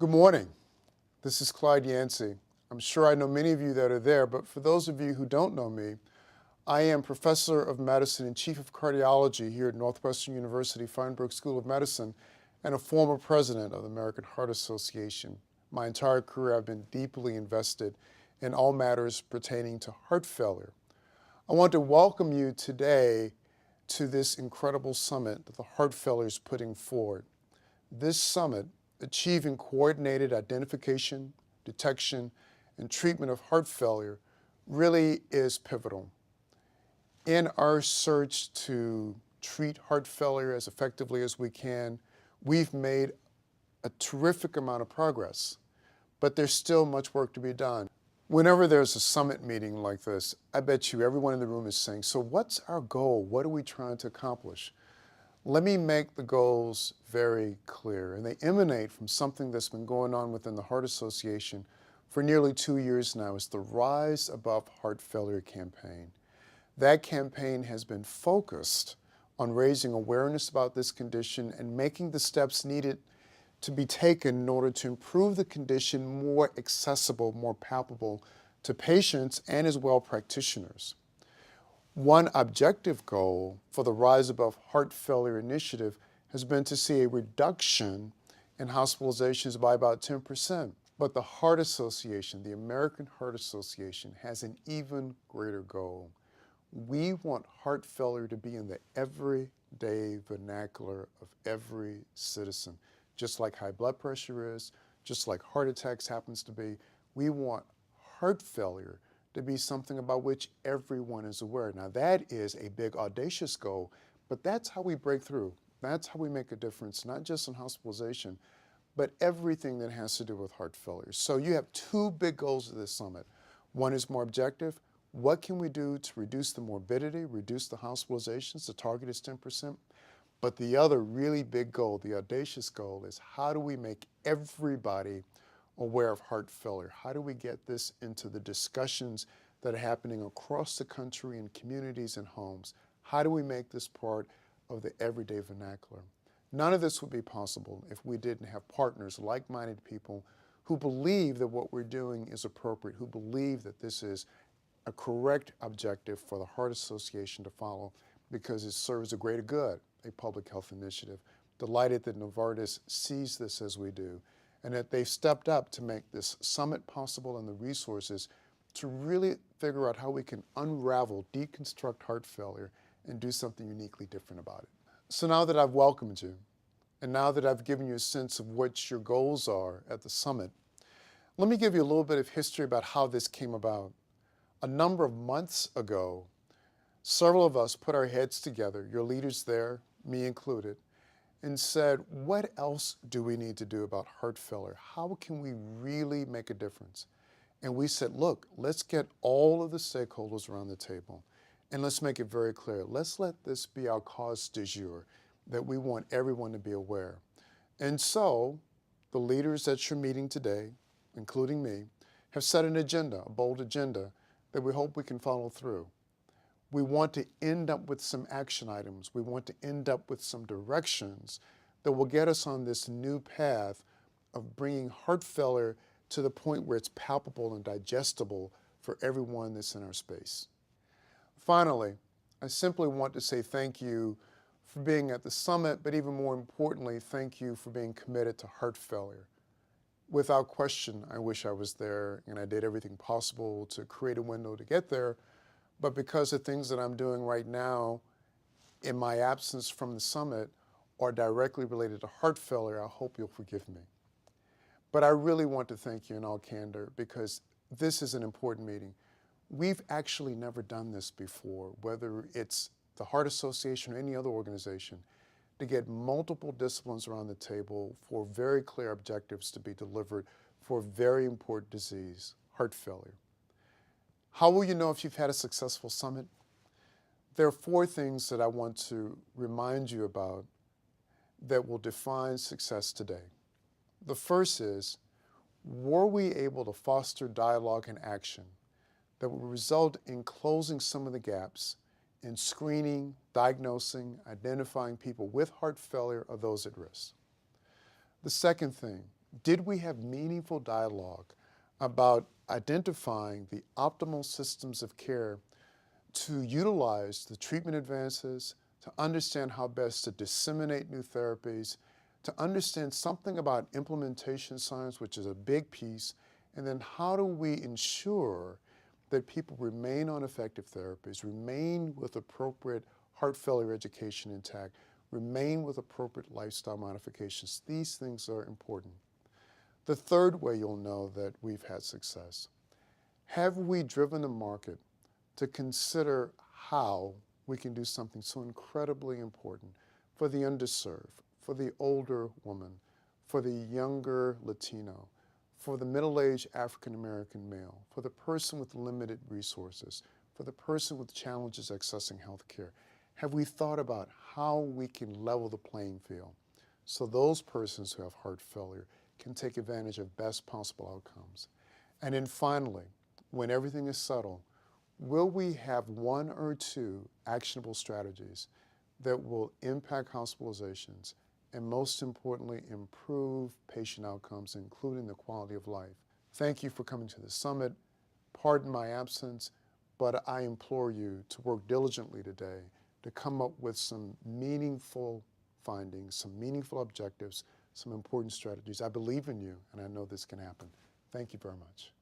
Good morning. This is Yancy. I'm sure I know many of you that are there, but for those of you who don't know me, I am Professor of Medicine and Chief of Cardiology here at Northwestern University Feinberg School of Medicine and a former president of the American Heart Association. My entire career I've been deeply invested in all matters pertaining to heart failure. I want to welcome you today to this incredible summit that the heart failure is putting forward. This summit, achieving coordinated identification, detection, and treatment of heart failure, really is pivotal. In our search to treat heart failure as effectively as we can, we've made a terrific amount of progress, but there's still much work to be done. Whenever there's a summit meeting like this, I bet you everyone in the room is saying, so what's our goal? What are we trying to accomplish? Let me make the goals very clear, and they emanate from something that's been going on within the Heart Association for nearly 2 years now. It's the Rise Above Heart Failure campaign. That campaign has been focused on raising awareness about this condition and making the steps needed to be taken in order to improve the condition more accessible, more palpable to patients and as well practitioners. One objective goal for the Rise Above Heart Failure initiative has been to see a reduction in hospitalizations by about 10%. But the Heart Association, the American Heart Association, has an even greater goal. We want heart failure to be in the everyday vernacular of every citizen, just like high blood pressure is, just like heart attacks happens to be. We want heart failure to be something about which everyone is aware. Now that is a big audacious goal, but that's how we break through. That's how we make a difference, not just in hospitalization, but everything that has to do with heart failure. So you have two big goals of this summit. One is more objective. What can we do to reduce the morbidity, reduce the hospitalizations? The target is 10%. But the other really big goal, the audacious goal, is how do we make everybody aware of heart failure? How do we get this into the discussions that are happening across the country in communities and homes? How do we make this part of the everyday vernacular? None of this would be possible if we didn't have partners, like-minded people who believe that what we're doing is appropriate, who believe that this is a correct objective for the Heart Association to follow because it serves a greater good, a public health initiative. Delighted that Novartis sees this as we do, and that they've stepped up to make this summit possible and the resources to really figure out how we can unravel, deconstruct heart failure, and do something uniquely different about it. So now that I've welcomed you, and now that I've given you a sense of what your goals are at the summit, let me give you a little bit of history about how this came about. A number of months ago, several of us put our heads together, your leaders there, me included, and said, what else do we need to do about heart failure? How can we really make a difference? And we said, look, let's get all of the stakeholders around the table and let's make it very clear. Let's let this be our cause du jour, that we want everyone to be aware. And so the leaders at your meeting today, including me, have set an agenda, a bold agenda, that we hope we can follow through. We want to end up with some action items. We want to end up with some directions that will get us on this new path of bringing heart failure to the point where it's palpable and digestible for everyone that's in our space. Finally, I simply want to say thank you for being at the summit, but even more importantly, thank you for being committed to heart failure. Without question, I wish I was there, and I did everything possible to create a window to get there. But because of things that I'm doing right now in my absence from the summit are directly related to heart failure, I hope you'll forgive me. But I really want to thank you in all candor because this is an important meeting. We've actually never done this before, whether it's the Heart Association or any other organization, to get multiple disciplines around the table for very clear objectives to be delivered for a very important disease, heart failure. How will you know if you've had a successful summit? There are 4 things that I want to remind you about that will define success today. The first is, were we able to foster dialogue and action that will result in closing some of the gaps in screening, diagnosing, identifying people with heart failure or those at risk? The second thing, Did we have meaningful dialogue about identifying the optimal systems of care to utilize the treatment advances, to understand how best to disseminate new therapies, to understand something about implementation science, which is a big piece, and then how do we ensure that people remain on effective therapies, remain with appropriate heart failure education intact, remain with appropriate lifestyle modifications. These things are important. The third way you'll know that we've had success: have we driven the market to consider how we can do something so incredibly important for the underserved, for the older woman, for the younger Latino, for the middle-aged African-American male, for the person with limited resources, for the person with challenges accessing health care? Have we thought about how we can level the playing field so those persons who have heart failure can take advantage of best possible outcomes? And then finally, when everything is settled, will we have one or two actionable strategies that will impact hospitalizations and, most importantly, improve patient outcomes, including the quality of life? Thank you for coming to the summit. Pardon my absence, but I implore you to work diligently today to come up with some meaningful findings, some meaningful objectives, some important strategies. I believe in you, and I know this can happen. Thank you very much.